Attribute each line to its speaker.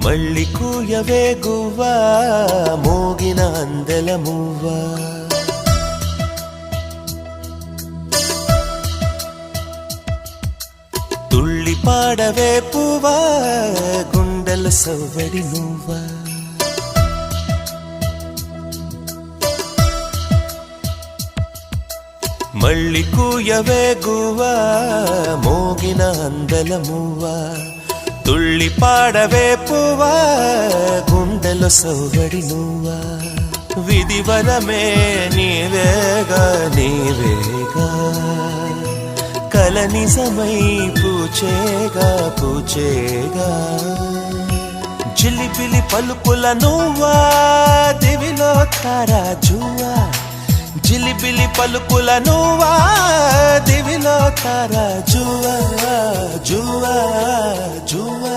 Speaker 1: మళ్ళీ కూయవే గువ్వా మోగిన అందెల మువ్వా తుళ్ళి పాడవే పువ్వా గుండెల సవ్వడి నువ్వా మళ్ళీ కూయవే గువ్వా మోగిన అందెల మువ్వా తుళ్ళి పాడవే పువ్వా గుండెలో సవ్వడి నువ్వా విధివరమే నీవేగా నీవేగా కల నిజమై పూచేగా పూచేగా జిలిబిలి పలుకుల నువ్వా దివిలో తారాజువా జిలిబిలి పలుకుల నువ్వా దివిలో తారాజువా జువా జువా